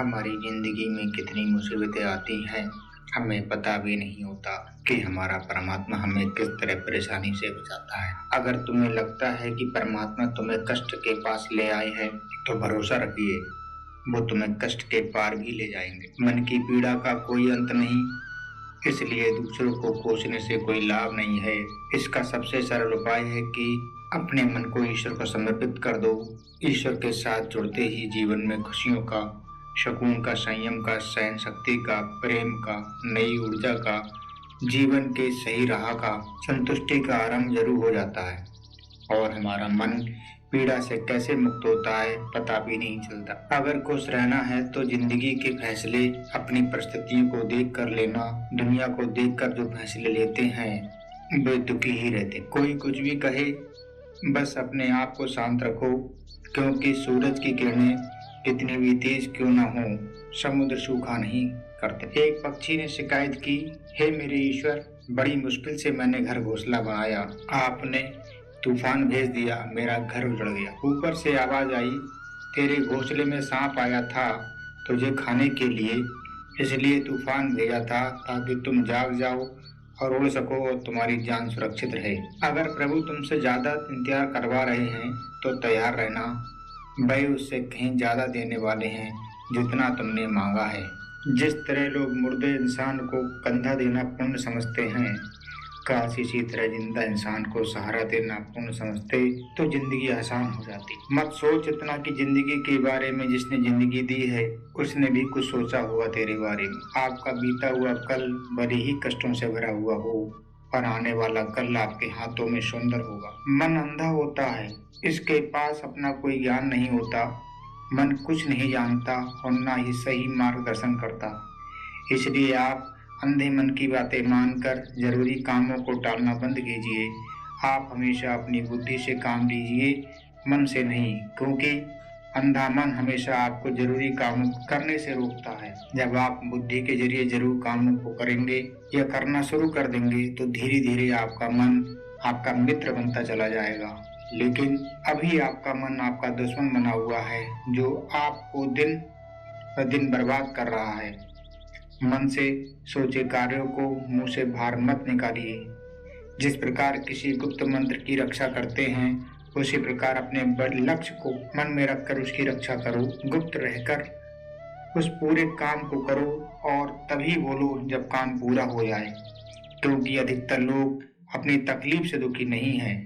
हमारी जिंदगी में कितनी मुसीबतें आती हैं, हमें पता भी नहीं होता कि हमारा परमात्मा हमें किस तरह परेशानी से बचाता है। अगर तुम्हें लगता है कि परमात्मा तुम्हें कष्ट के पास ले आए हैं, तो भरोसा रखिए, वो तुम्हें कष्ट के पार भी ले जाएंगे। मन की पीड़ा का कोई अंत नहीं, इसलिए दूसरों को कोसने से कोई लाभ नहीं है। इसका सबसे सरल उपाय है कि अपने मन को ईश्वर को समर्पित कर दो। ईश्वर के साथ जुड़ते ही जीवन में खुशियों का, सुकून का, संयम का, सहन शक्ति का, प्रेम का, नई ऊर्जा का, जीवन के सही राह का, संतुष्टि का आरंभ जरूर हो जाता है। और हमारा मन पीड़ा से कैसे मुक्त होता है पता भी नहीं चलता। अगर खुश रहना है तो जिंदगी के फैसले अपनी परिस्थितियों को देख कर लेना। दुनिया को देखकर जो फैसले लेते हैं वे दुखी ही रहते। कोई कुछ भी कहे, बस अपने आप को शांत रखो, क्योंकि सूरज की किरणें कितनी भी तेज क्यों ना हो, समुद्र सूखा नहीं करते। एक पक्षी ने शिकायत की, हे मेरे ईश्वर, बड़ी मुश्किल से मैंने घर घोंसला बनाया, आपने तूफान भेज दिया, मेरा घर उजड़ गया। ऊपर से आवाज आई, तेरे घोंसले में सांप आया था तुझे खाने के लिए, इसलिए तूफान भेजा था ताकि तुम जाग जाओ और उड़ सको और तुम्हारी जान सुरक्षित रहे। अगर प्रभु तुमसे ज्यादा इंतजार करवा रहे हैं तो तैयार रहना, वे उससे कहीं ज्यादा देने वाले हैं जितना तुमने मांगा है। जिस तरह लोग मुर्दे इंसान को कंधा देना पुण्य समझते हैं, काश इसी तरह जिंदा इंसान को सहारा देना पुण्य समझते तो जिंदगी आसान हो जाती। मत सोच इतना कि जिंदगी के बारे में जिसने जिंदगी दी है उसने भी कुछ सोचा होगा तेरे बारे में। आपका बीता हुआ कल भले ही कष्टों से भरा हुआ हो, पर आने वाला कल आपके हाथों में सुंदर होगा। मन अंधा होता है, इसके पास अपना कोई ज्ञान नहीं होता। मन कुछ नहीं जानता और ना ही सही मार्गदर्शन करता, इसलिए आप अंधे मन की बातें मानकर जरूरी कामों को टालना बंद कीजिए। आप हमेशा अपनी बुद्धि से काम लीजिए, मन से नहीं, क्योंकि अंधा मन हमेशा आपको जरूरी कामों को करने से रोकता है। जब आप बुद्धि के जरिए जरूर कामों को करेंगे या करना शुरू कर देंगे तो धीरे धीरे आपका मन आपका मित्र बनता चला जाएगा। लेकिन अभी आपका मन आपका दुश्मन बना हुआ है, जो आपको दिन ब दिन बर्बाद कर रहा है। मन से सोचे कार्यों को मुंह से बाहर मत निकालिए। जिस प्रकार किसी गुप्त मंत्र की रक्षा करते हैं, उसी प्रकार अपने बड़े लक्ष्य को मन में रखकर उसकी रक्षा करो। गुप्त रहकर उस पूरे काम को करो और तभी बोलो जब काम पूरा हो जाए, क्योंकि अधिकतर लोग अपनी तकलीफ से दुखी नहीं हैं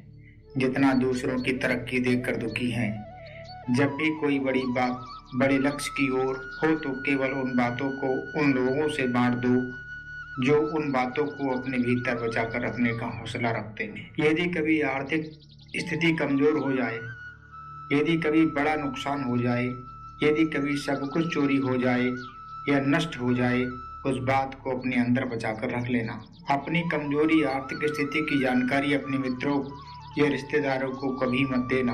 जितना दूसरों की तरक्की देखकर दुखी हैं। जब भी कोई बड़ी बात बड़े लक्ष्य की ओर हो तो केवल उन बातों को उन लोगों से बांट दो जो उन बातों को अपने भीतर बचाकर रखने का हौसला रखते हैं। यदि कभी आर्थिक स्थिति कमजोर हो जाए, यदि कभी बड़ा नुकसान हो जाए, यदि कभी सब कुछ चोरी हो जाए या नष्ट हो जाए, उस बात को अपने अंदर बचाकर रख लेना। अपनी कमजोरी आर्थिक स्थिति की जानकारी अपने मित्रों या रिश्तेदारों को कभी मत देना।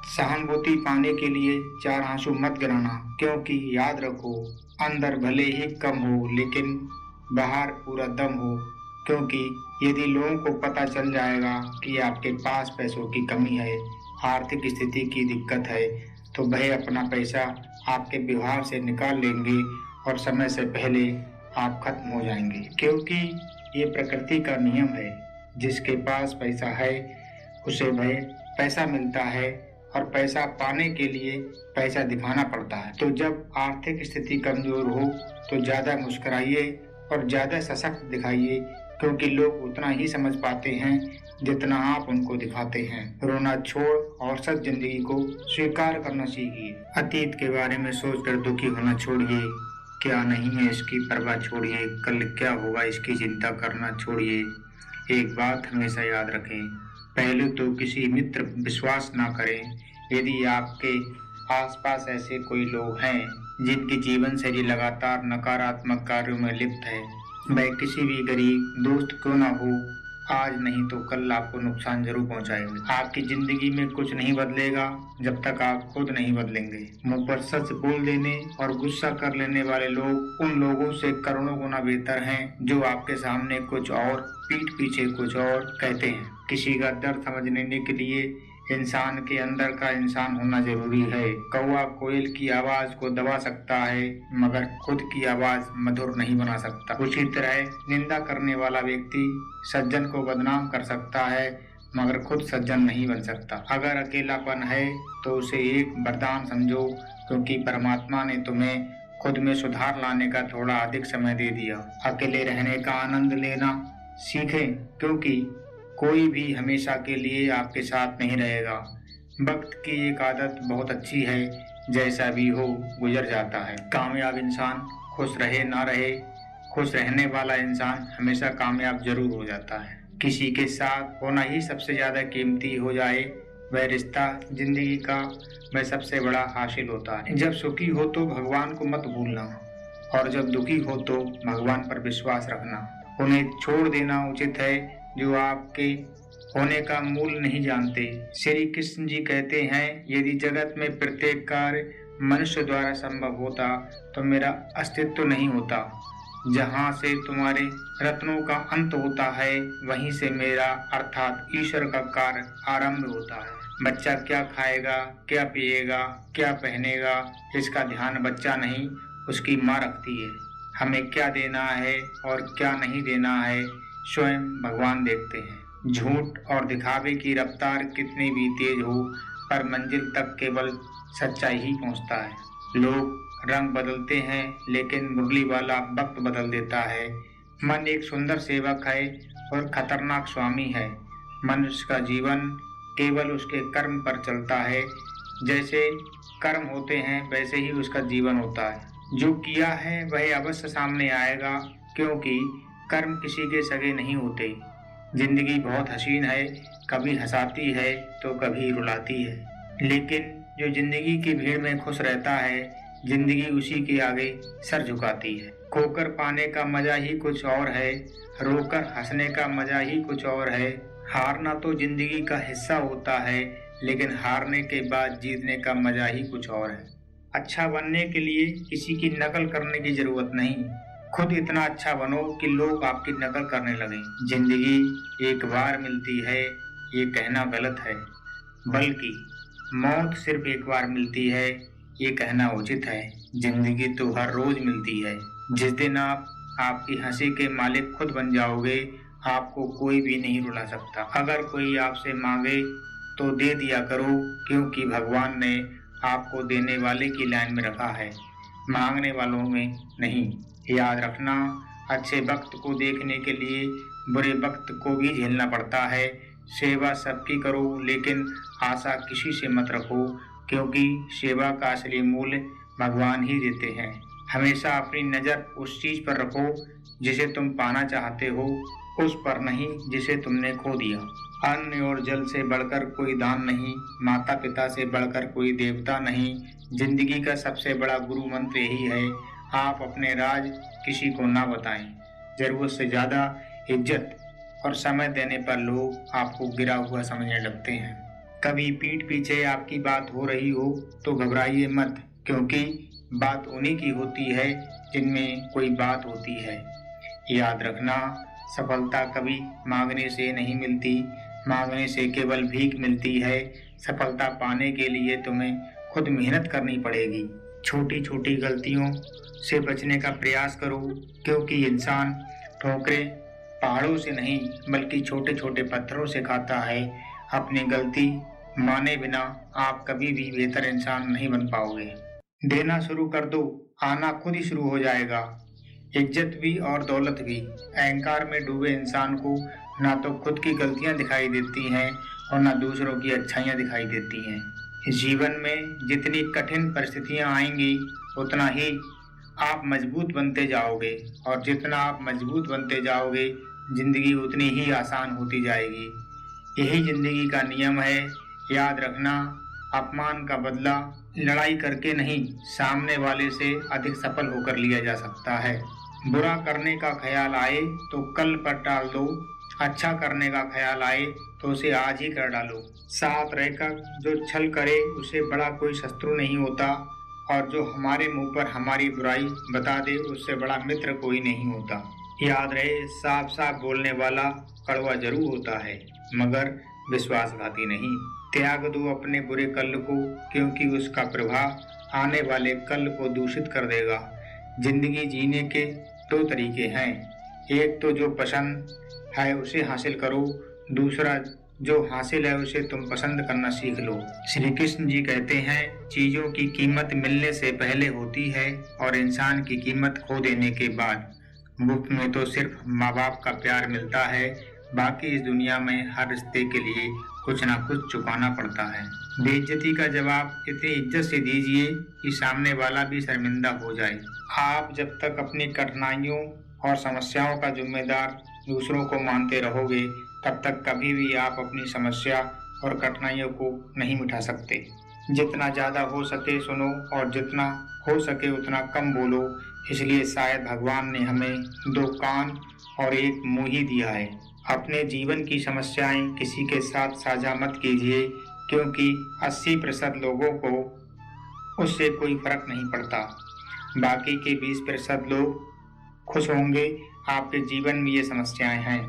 सहानुभूति पाने के लिए चार आंसू मत गिराना, क्योंकि याद रखो, अंदर भले ही कम हो लेकिन बाहर पूरा दम हो। क्योंकि यदि लोगों को पता चल जाएगा कि आपके पास पैसों की कमी है, आर्थिक स्थिति की दिक्कत है, तो वह अपना पैसा आपके व्यवहार से निकाल लेंगे और समय से पहले आप खत्म हो जाएंगे। क्योंकि ये प्रकृति का नियम है, जिसके पास पैसा है उसे वह पैसा मिलता है और पैसा पाने के लिए पैसा दिखाना पड़ता है। तो जब आर्थिक स्थिति कमजोर हो तो ज्यादा मुस्कुराइए और ज्यादा सशक्त दिखाइए, क्योंकि लोग उतना ही समझ पाते हैं जितना आप उनको दिखाते हैं। रोना छोड़ और सच जिंदगी को स्वीकार करना सीखिए। अतीत के बारे में सोचकर दुखी होना छोड़िए, क्या नहीं है इसकी परवाह छोड़िए, कल क्या होगा इसकी चिंता करना छोड़िए। एक बात हमेशा याद रखें, पहले तो किसी मित्र विश्वास ना करें। यदि आपके आसपास ऐसे कोई लोग हैं जिनकी जीवन शैली लगातार नकारात्मक कार्यों में लिप्त है, वह किसी भी गरीब दोस्त क्यों ना हो, आज नहीं तो कल आपको नुकसान जरूर पहुंचाएंगे। आपकी जिंदगी में कुछ नहीं बदलेगा जब तक आप खुद नहीं बदलेंगे। मुंह पर सच बोल देने और गुस्सा कर लेने वाले लोग उन लोगों से करोड़ों गुना बेहतर हैं जो आपके सामने कुछ और पीठ पीछे कुछ और कहते हैं। किसी का दर्द समझने के लिए इंसान के अंदर का इंसान होना जरूरी है। कौवा कोयल की आवाज को दबा सकता है मगर खुद की आवाज मधुर नहीं बना सकता। उसी तरह निंदा करने वाला व्यक्ति सज्जन को बदनाम कर सकता है मगर खुद सज्जन नहीं बन सकता। अगर अकेलापन है तो उसे एक वरदान समझो, क्योंकि परमात्मा ने तुम्हें खुद में सुधार लाने का थोड़ा अधिक समय दे दिया। अकेले रहने का आनंद लेना सीखें, क्योंकि कोई भी हमेशा के लिए आपके साथ नहीं रहेगा। वक्त की एक आदत बहुत अच्छी है, जैसा भी हो गुजर जाता है। कामयाब इंसान खुश रहे ना रहे, खुश रहने वाला इंसान हमेशा कामयाब जरूर हो जाता है। किसी के साथ होना ही सबसे ज्यादा कीमती हो जाए, वह रिश्ता जिंदगी का वह सबसे बड़ा हासिल होता है। जब सुखी हो तो भगवान को मत भूलना, और जब दुखी हो तो भगवान पर विश्वास रखना। उन्हें छोड़ देना उचित है जो आपके होने का मूल नहीं जानते। श्री कृष्ण जी कहते हैं, यदि जगत में प्रत्येक कार्य मनुष्य द्वारा संभव होता तो मेरा अस्तित्व नहीं होता। जहाँ से तुम्हारे रत्नों का अंत होता है वहीं से मेरा अर्थात ईश्वर का कार्य आरंभ होता है। बच्चा क्या खाएगा, क्या पिएगा, क्या पहनेगा, इसका ध्यान बच्चा नहीं उसकी माँ रखती है। हमें क्या देना है और क्या नहीं देना है स्वयं भगवान देखते हैं। झूठ और दिखावे की रफ्तार कितनी भी तेज हो, पर मंजिल तक केवल सच्चाई ही पहुंचता है। लोग रंग बदलते हैं लेकिन मुरली वाला वक्त बदल देता है। मन एक सुंदर सेवक है और खतरनाक स्वामी है। मनुष्य का जीवन केवल उसके कर्म पर चलता है। जैसे कर्म होते हैं वैसे ही उसका जीवन होता है। जो किया है वह अवश्य सामने आएगा, क्योंकि कर्म किसी के सगे नहीं होते। जिंदगी बहुत हसीन है, कभी हंसाती है तो कभी रुलाती है, लेकिन जो जिंदगी की भीड़ में खुश रहता है जिंदगी उसी के आगे सर झुकाती है। खोकर पाने का मजा ही कुछ और है, रोकर हंसने का मजा ही कुछ और है। हारना तो जिंदगी का हिस्सा होता है, लेकिन हारने के बाद जीतने का मजा ही कुछ और है। अच्छा बनने के लिए किसी की नकल करने की जरूरत नहीं, खुद इतना अच्छा बनो कि लोग आपकी नकल करने लगें। जिंदगी एक बार मिलती है ये कहना गलत है, बल्कि मौत सिर्फ एक बार मिलती है ये कहना उचित है। जिंदगी तो हर रोज मिलती है। जिस दिन आप आपकी हंसी के मालिक खुद बन जाओगे, आपको कोई भी नहीं रुला सकता। अगर कोई आपसे मांगे तो दे दिया करो, क्योंकि भगवान ने आपको देने वाले की लाइन में रखा है, मांगने वालों में नहीं। याद रखना, अच्छे वक्त को देखने के लिए बुरे वक्त को भी झेलना पड़ता है। सेवा सबकी करो, लेकिन आशा किसी से मत रखो, क्योंकि सेवा का असली मूल्य भगवान ही देते हैं। हमेशा अपनी नज़र उस चीज पर रखो जिसे तुम पाना चाहते हो, उस पर नहीं जिसे तुमने खो दिया। अन्न और जल से बढ़कर कोई दान नहीं, माता पिता से बढ़कर कोई देवता नहीं। जिंदगी का सबसे बड़ा गुरु मंत्र यही है, आप अपने राज किसी को ना बताएं। जरूरत से ज्यादा इज्जत और समय देने पर लोग आपको गिरा हुआ समझने लगते हैं। कभी पीठ पीछे आपकी बात हो रही हो तो घबराइए मत, क्योंकि बात उन्हीं की होती है जिनमें कोई बात होती है। याद रखना, सफलता कभी मांगने से नहीं मिलती, मांगने से केवल भीख मिलती है। सफलता पाने के लिए तुम्हें खुद मेहनत करनी पड़ेगी। छोटी छोटी गलतियों से बचने का प्रयास करो, क्योंकि इंसान ठोकरें पहाड़ों से नहीं बल्कि छोटे छोटे पत्थरों से खाता है। अपनी गलती माने बिना आप कभी भी बेहतर इंसान नहीं बन पाओगे। देना शुरू कर दो, आना खुद ही शुरू हो जाएगा। इज्जत भी और दौलत भी। अहंकार में डूबे इंसान को ना तो खुद की गलतियां दिखाई देती हैं और ना दूसरों की अच्छाइयां दिखाई देती हैं। जीवन में जितनी कठिन परिस्थितियां आएंगी उतना ही आप मजबूत बनते जाओगे, और जितना आप मजबूत बनते जाओगे जिंदगी उतनी ही आसान होती जाएगी। यही जिंदगी का नियम है। याद रखना, अपमान का बदला लड़ाई करके नहीं, सामने वाले से अधिक सफल होकर लिया जा सकता है। बुरा करने का ख्याल आए तो कल पर टाल दो, अच्छा करने का ख्याल आए तो उसे आज ही कर डालो। साथ रहकर जो छल करे उसे बड़ा कोई शत्रु नहीं होता, और जो हमारे मुंह पर हमारी बुराई बता दे उससे बड़ा मित्र कोई नहीं होता। याद रहे, साफ साफ बोलने वाला कड़वा जरूर होता है मगर विश्वासघाती नहीं। त्याग दो अपने बुरे कल को, क्योंकि उसका प्रभाव आने वाले कल को दूषित कर देगा। जिंदगी जीने के दो तरीके हैं, एक तो जो पसंद है उसे हासिल करो, दूसरा जो हासिल है उसे तुम पसंद करना सीख लो। श्री कृष्ण जी कहते हैं, चीजों की कीमत मिलने से पहले होती है और इंसान की कीमत खो देने के बाद। मुफ्त में तो सिर्फ माँ बाप का प्यार मिलता है, बाकी इस दुनिया में हर रिश्ते के लिए कुछ ना कुछ चुकाना पड़ता है। बेइज्जती का जवाब इतनी इज्जत से दीजिए कि सामने वाला भी शर्मिंदा हो जाए। आप जब तक अपनी कठिनाइयों और समस्याओं का जिम्मेदार दूसरों को मानते रहोगे, तब तक कभी भी आप अपनी समस्या और कठिनाइयों को नहीं मिटा सकते। जितना ज्यादा हो सके सुनो और जितना हो सके उतना कम बोलो। इसलिए शायद भगवान ने हमें दो कान और एक मुंह ही दिया है। अपने जीवन की समस्याएं किसी के साथ साझा मत कीजिए, क्योंकि 80% लोगों को उससे कोई फर्क नहीं पड़ता। बाकी के 20% लोग खुश होंगे। आपके जीवन में ये समस्याएं हैं।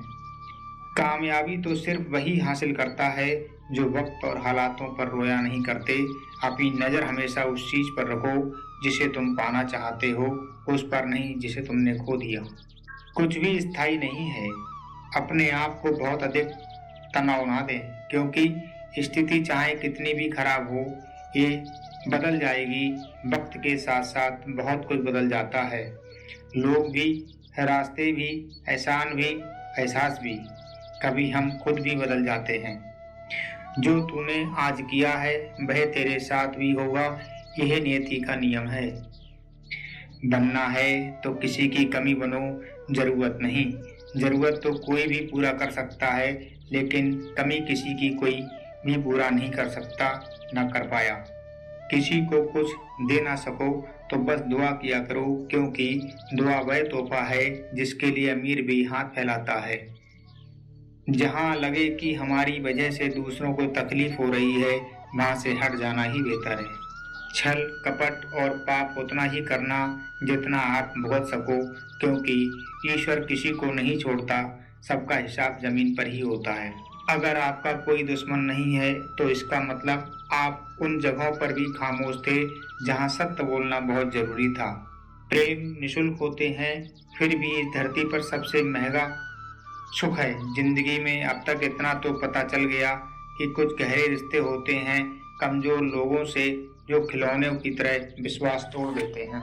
कामयाबी तो सिर्फ वही हासिल करता है जो वक्त और हालातों पर रोया नहीं करते। अपनी नज़र हमेशा उस चीज पर रखो जिसे तुम पाना चाहते हो, उस पर नहीं जिसे तुमने खो दिया। कुछ भी स्थायी नहीं है। अपने आप को बहुत अधिक तनाव ना दें, क्योंकि स्थिति चाहे कितनी भी खराब हो, ये बदल जाएगी। वक्त के साथ साथ बहुत कुछ बदल जाता है, लोग भी, रास्ते भी, एहसान भी, एहसास भी। कभी हम खुद भी बदल जाते हैं। जो तूने आज किया है वह तेरे साथ भी होगा, यह नियति का नियम है। बनना है तो किसी की कमी बनो, जरूरत नहीं। जरूरत तो कोई भी पूरा कर सकता है, लेकिन कमी किसी की कोई भी पूरा नहीं कर सकता, न कर पाया। किसी को कुछ दे ना सको तो बस दुआ किया करो, क्योंकि दुआ वह तोहफा है जिसके लिए अमीर भी हाथ फैलाता है। जहाँ लगे कि हमारी वजह से दूसरों को तकलीफ हो रही है, वहाँ से हट जाना ही बेहतर है। छल, कपट और पाप उतना ही करना जितना आप भुगत सको, क्योंकि ईश्वर किसी को नहीं छोड़ता। सबका हिसाब जमीन पर ही होता है। अगर आपका कोई दुश्मन नहीं है तो इसका मतलब आप उन जगहों पर भी खामोश थे जहाँ सत्य बोलना बहुत जरूरी था। प्रेम निशुल्क होते हैं, फिर भी इस धरती पर सबसे महंगा सुख है। जिंदगी में अब तक इतना तो पता चल गया कि कुछ गहरे रिश्ते होते हैं कमजोर लोगों से, जो खिलौनों की तरह विश्वास तोड़ देते हैं।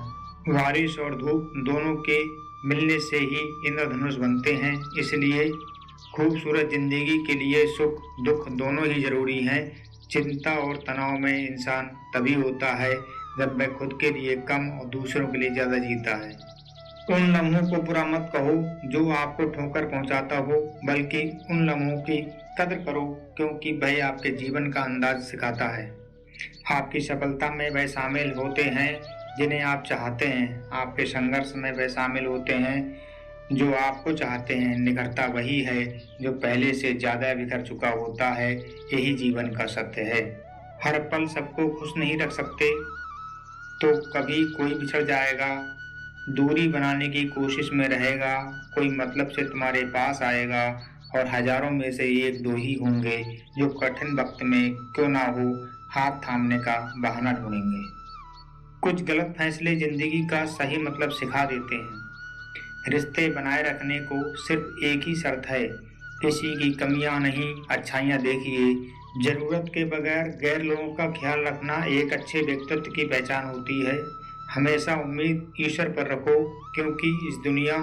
बारिश और धूप दोनों के मिलने से ही इंद्रधनुष बनते हैं। इसलिए खूबसूरत जिंदगी के लिए सुख दुख दोनों ही जरूरी हैं। चिंता और तनाव में इंसान तभी होता है जब वह खुद के लिए कम और दूसरों के लिए ज्यादा जीता है। उन लम्हों को बुरा मत कहो जो आपको ठोकर पहुंचाता हो, बल्कि उन लम्हों की कदर करो, क्योंकि वह आपके जीवन का अंदाज सिखाता है। आपकी सफलता में वह शामिल होते हैं जिन्हें आप चाहते हैं, आपके संघर्ष में वह शामिल होते हैं जो आपको चाहते हैं। निखरता वही है जो पहले से ज्यादा बिखर चुका होता है। यही जीवन का सत्य है। हर पल सबको खुश नहीं रख सकते, तो कभी कोई बिछड़ जाएगा, दूरी बनाने की कोशिश में रहेगा, कोई मतलब से तुम्हारे पास आएगा, और हजारों में से एक दो ही होंगे जो कठिन वक्त में क्यों ना हो हाथ थामने का बहाना ढूंढेंगे। कुछ गलत फैसले जिंदगी का सही मतलब सिखा देते हैं। रिश्ते बनाए रखने को सिर्फ एक ही शर्त है, किसी की कमियां नहीं, अच्छाइयां देखिए। जरूरत के बगैर गैर लोगों का ख्याल रखना एक अच्छे व्यक्तित्व की पहचान होती है। हमेशा उम्मीद ईश्वर पर रखो, क्योंकि इस दुनिया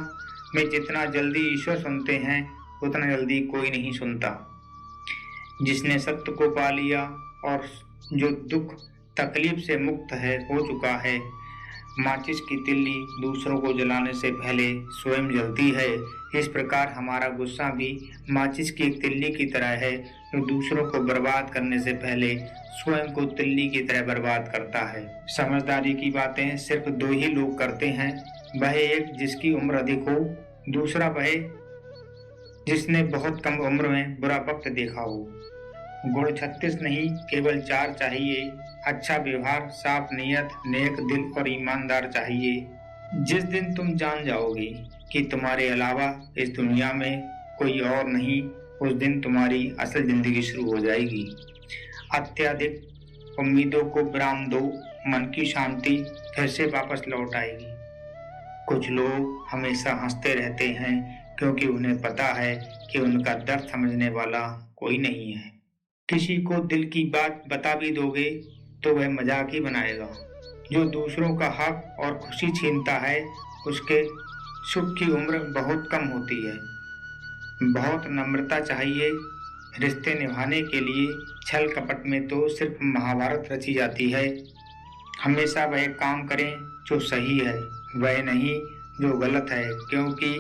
में जितना जल्दी ईश्वर सुनते हैं उतना जल्दी कोई नहीं सुनता। जिसने सत्य को पा लिया और जो दुख तकलीफ से मुक्त है, हो चुका है। माचिस की तिल्ली दूसरों को जलाने से पहले स्वयं जलती है। इस प्रकार हमारा गुस्सा भी माचिस की एक तिल्ली की तरह है, जो दूसरों को बर्बाद करने से पहले स्वयं को तिल्ली की तरह बर्बाद करता है। समझदारी की बातें सिर्फ दो ही लोग करते हैं, वह एक जिसकी उम्र अधिक हो, दूसरा वह जिसने बहुत कम उम्र में बुरा वक्त देखा हो। गुण 36 नहीं, केवल 4 चाहिए। अच्छा व्यवहार, साफ नीयत, नेक दिल और ईमानदार चाहिए। जिस दिन तुम जान जाओगे कि तुम्हारे अलावा इस दुनिया में कोई और नहीं, उस दिन तुम्हारी असल जिंदगी शुरू हो जाएगी। अत्यधिक उम्मीदों को विराम दो, मन की शांति फिर से वापस लौट आएगी। कुछ लोग हमेशा हंसते रहते हैं क्योंकि उन्हें पता है कि उनका दर्द समझने वाला कोई नहीं है। किसी को दिल की बात बता भी दोगे तो वह मजाक ही बनाएगा। जो दूसरों का हक और खुशी छीनता है उसके सुख की उम्र बहुत कम होती है। बहुत नम्रता चाहिए रिश्ते निभाने के लिए। छल कपट में तो सिर्फ महाभारत रची जाती है। हमेशा वह काम करें जो सही है, वह नहीं जो गलत है, क्योंकि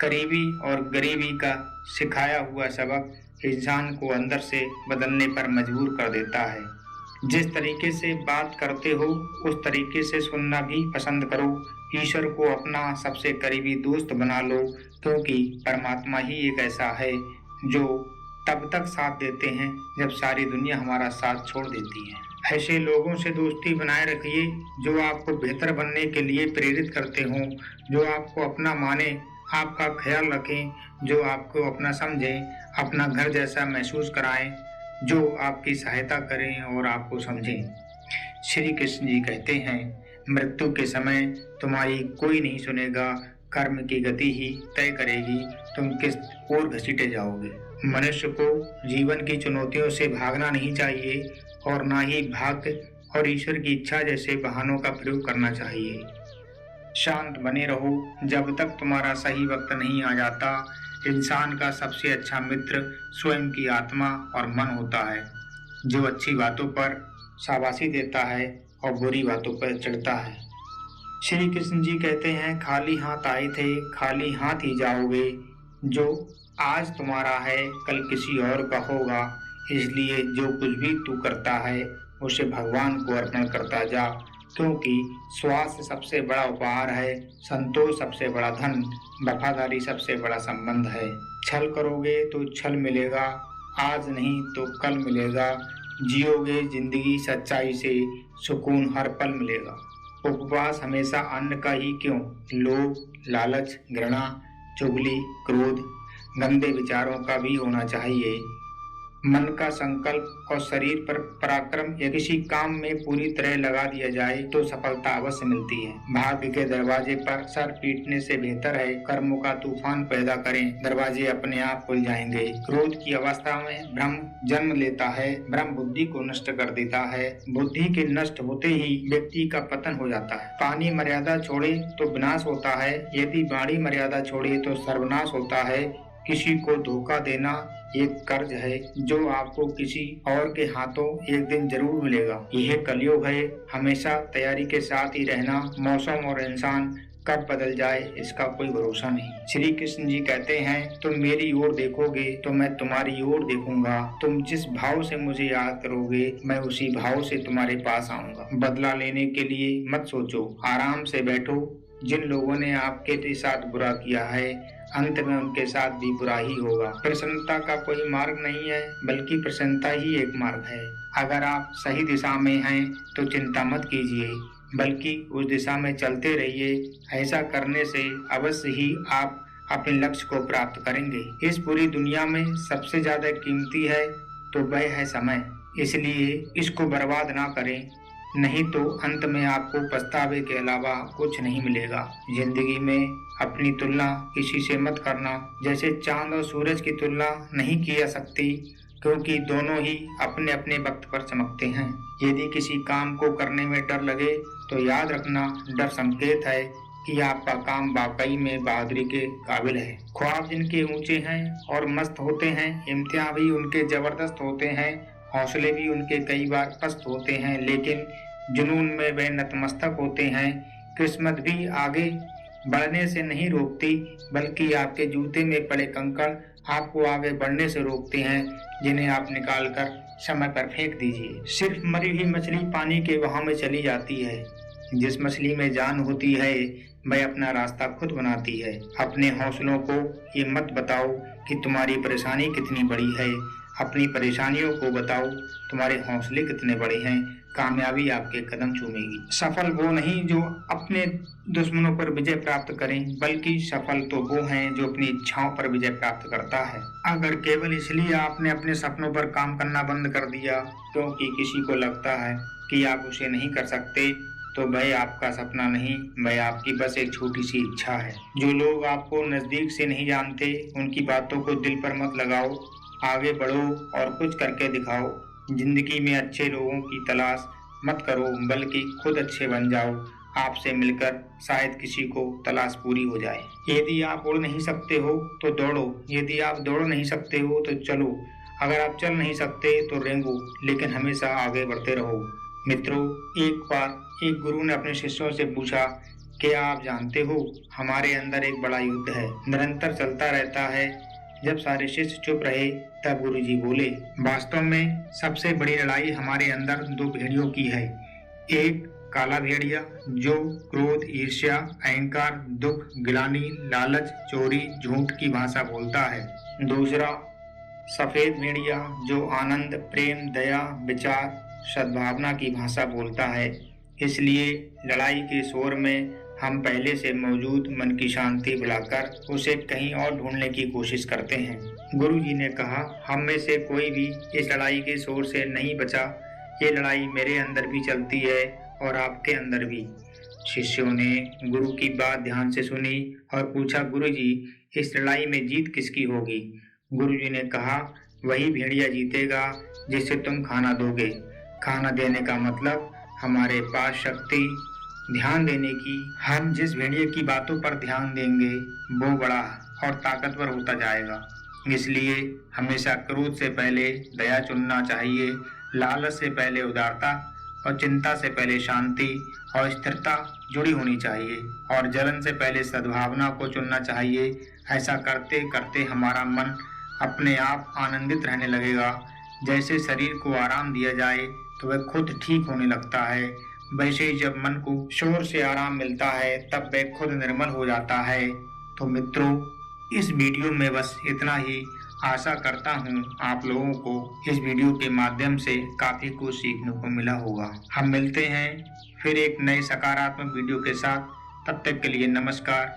करीबी और गरीबी का सिखाया हुआ सबक इंसान को अंदर से बदलने पर मजबूर कर देता है। जिस तरीके से बात करते हो उस तरीके से सुनना भी पसंद करो। ईश्वर को अपना सबसे करीबी दोस्त बना लो, क्योंकि परमात्मा ही एक ऐसा है जो तब तक साथ देते हैं जब सारी दुनिया हमारा साथ छोड़ देती है। ऐसे लोगों से दोस्ती बनाए रखिए जो आपको बेहतर बनने के लिए प्रेरित करते हों, जो आपको अपना माने, आपका ख्याल रखें, जो आपको अपना समझें, अपना घर जैसा महसूस कराएं, जो आपकी सहायता करें और आपको समझें। श्री कृष्ण जी कहते हैं, मृत्यु के समय तुम्हारी कोई नहीं सुनेगा, कर्म की गति ही तय करेगी तुम किस ओर घसीटे जाओगे। मनुष्य को जीवन की चुनौतियों से भागना नहीं चाहिए और ना ही भाग्य और ईश्वर की इच्छा जैसे बहानों का प्रयोग करना चाहिए। शांत बने रहो जब तक तुम्हारा सही वक्त नहीं आ जाता। इंसान का सबसे अच्छा मित्र स्वयं की आत्मा और मन होता है, जो अच्छी बातों पर शाबाशी देता है और बुरी बातों पर चिढ़ता है। श्री कृष्ण जी कहते हैं, खाली हाथ आए थे खाली हाथ ही जाओगे। जो आज तुम्हारा है कल किसी और का होगा, इसलिए जो कुछ भी तू करता है उसे भगवान को अर्पण करता जा, क्योंकि स्वास्थ्य सबसे बड़ा उपहार है, संतोष सबसे बड़ा धन, वफादारी सबसे बड़ा संबंध है। छल करोगे तो छल मिलेगा, आज नहीं तो कल मिलेगा। जियोगे जिंदगी सच्चाई से, सुकून हर पल मिलेगा। उपवास हमेशा अन्न का ही क्यों, लोभ, लालच, घृणा, चुगली, क्रोध, गंदे विचारों का भी होना चाहिए। मन का संकल्प और शरीर पर पराक्रम या किसी काम में पूरी तरह लगा दिया जाए तो सफलता अवश्य मिलती है। भाग्य के दरवाजे पर सर पीटने से बेहतर है कर्मों का तूफान पैदा करें, दरवाजे अपने आप खुल जाएंगे। क्रोध की अवस्था में भ्रम जन्म लेता है, भ्रम बुद्धि को नष्ट कर देता है, बुद्धि के नष्ट होते ही व्यक्ति का पतन हो जाता है। पानी मर्यादा छोड़े तो विनाश होता है, यदि वाणी मर्यादा छोड़े तो सर्वनाश होता है। किसी को धोखा देना एक कर्ज है जो आपको किसी और के हाथों एक दिन जरूर मिलेगा। यह कलयुग है, हमेशा तैयारी के साथ ही रहना। मौसम और इंसान कब बदल जाए इसका कोई भरोसा नहीं। श्री कृष्ण जी कहते हैं, तुम मेरी ओर देखोगे तो मैं तुम्हारी ओर देखूंगा। तुम जिस भाव से मुझे याद करोगे मैं उसी भाव से तुम्हारे पास आऊंगा। बदला लेने के लिए मत सोचो, आराम से बैठो। जिन लोगों ने आपके साथ बुरा किया है अंत में उनके साथ भी बुरा ही होगा। प्रसन्नता का कोई मार्ग नहीं है, बल्कि प्रसन्नता ही एक मार्ग है। अगर आप सही दिशा में हैं तो चिंता मत कीजिए, बल्कि उस दिशा में चलते रहिए। ऐसा करने से अवश्य ही आप अपने लक्ष्य को प्राप्त करेंगे। इस पूरी दुनिया में सबसे ज्यादा कीमती है तो वह है समय, इसलिए इसको बर्बाद ना करें, नहीं तो अंत में आपको पछतावे के अलावा कुछ नहीं मिलेगा। जिंदगी में अपनी तुलना किसी से मत करना, जैसे चांद और सूरज की तुलना नहीं की जा सकती, क्योंकि दोनों ही अपने अपने वक्त पर चमकते हैं। यदि किसी काम को करने में डर लगे तो याद रखना, डर संकेत है कि आपका काम वाकई में बहादुरी के काबिल है। ख्वाब जिनके ऊंचे हैं और मस्त होते हैं, इम्तिहान भी उनके जबरदस्त होते हैं, हौसले भी उनके कई बार पस्त होते हैं, लेकिन जुनून में वे नतमस्तक होते हैं। किस्मत भी आगे बढ़ने से नहीं रोकती, बल्कि आपके जूते में पड़े कंकड़ आपको आगे बढ़ने से रोकते हैं, जिन्हें आप निकाल कर समय पर फेंक दीजिए। सिर्फ मरी हुई मछली पानी के बहाव में चली जाती है। जिस मछली में जान होती है वह अपना रास्ता खुद बनाती है। अपने हौसलों को ये मत बताओ कि तुम्हारी परेशानी कितनी बड़ी है, अपनी परेशानियों को बताओ तुम्हारे हौसले कितने बड़े हैं। कामयाबी आपके कदम चूमेगी। सफल वो नहीं जो अपने दुश्मनों पर विजय प्राप्त करें, बल्कि सफल तो वो हैं जो अपनी इच्छाओं पर विजय प्राप्त करता है। अगर केवल इसलिए आपने अपने सपनों पर काम करना बंद कर दिया क्योंकि किसी को लगता है कि आप उसे नहीं कर सकते, तो वह आपका सपना नहीं, वह आपकी बस एक छोटी सी इच्छा है। जो लोग आपको नजदीक से नहीं जानते, उनकी बातों को दिल पर मत लगाओ। आगे बढ़ो और कुछ करके दिखाओ। जिंदगी में अच्छे लोगों की तलाश मत करो, बल्कि खुद अच्छे बन जाओ। आपसे मिलकर शायद किसी को तलाश पूरी हो जाए। यदि आप उड़ नहीं सकते हो तो दौड़ो, यदि आप दौड़ नहीं सकते हो तो चलो, अगर आप चल नहीं सकते तो रेंगो, लेकिन हमेशा आगे बढ़ते रहो। मित्रों, एक बार एक गुरु ने अपने शिष्यों से पूछा, क्या आप जानते हो हमारे अंदर एक बड़ा युद्ध है, निरंतर चलता रहता है। जब सारे शिष्य चुप रहे तब गुरुजी बोले, वास्तव में सबसे बड़ी लड़ाई हमारे अंदर दो भेड़ियों की है। एक काला भेड़िया जो क्रोध, ईर्ष्या, अहंकार, दुख, गिलानी, लालच, चोरी, झूठ की भाषा बोलता है। दूसरा सफेद भेड़िया जो आनंद, प्रेम, दया, विचार, सद्भावना की भाषा बोलता है। इसलिए लड़ाई के शोर में हम पहले से मौजूद मन की शांति भुलाकर उसे कहीं और ढूंढने की कोशिश करते हैं। गुरु जी ने कहा, हम में से कोई भी इस लड़ाई के शोर से नहीं बचा। ये लड़ाई मेरे अंदर भी चलती है और आपके अंदर भी। शिष्यों ने गुरु की बात ध्यान से सुनी और पूछा, गुरु जी, इस लड़ाई में जीत किसकी होगी? गुरु जी ने कहा, वही भेड़िया जीतेगा जिसे तुम खाना दोगे। खाना देने का मतलब हमारे पास शक्ति, ध्यान देने की। हम जिस भेड़िए की बातों पर ध्यान देंगे वो बड़ा और ताकतवर होता जाएगा। इसलिए हमेशा क्रोध से पहले दया चुनना चाहिए, लालच से पहले उदारता और चिंता से पहले शांति और स्थिरता जुड़ी होनी चाहिए, और जलन से पहले सद्भावना को चुनना चाहिए। ऐसा करते करते हमारा मन अपने आप आनंदित रहने लगेगा। जैसे शरीर को आराम दिया जाए तो वह खुद ठीक होने लगता है, वैसे ही जब मन को शोर से आराम मिलता है तब वह खुद निर्मल हो जाता है। तो मित्रों, इस वीडियो में बस इतना ही। आशा करता हूँ आप लोगों को इस वीडियो के माध्यम से काफी कुछ सीखने को मिला होगा। हम मिलते हैं फिर एक नए सकारात्मक वीडियो के साथ। तब तक के लिए नमस्कार।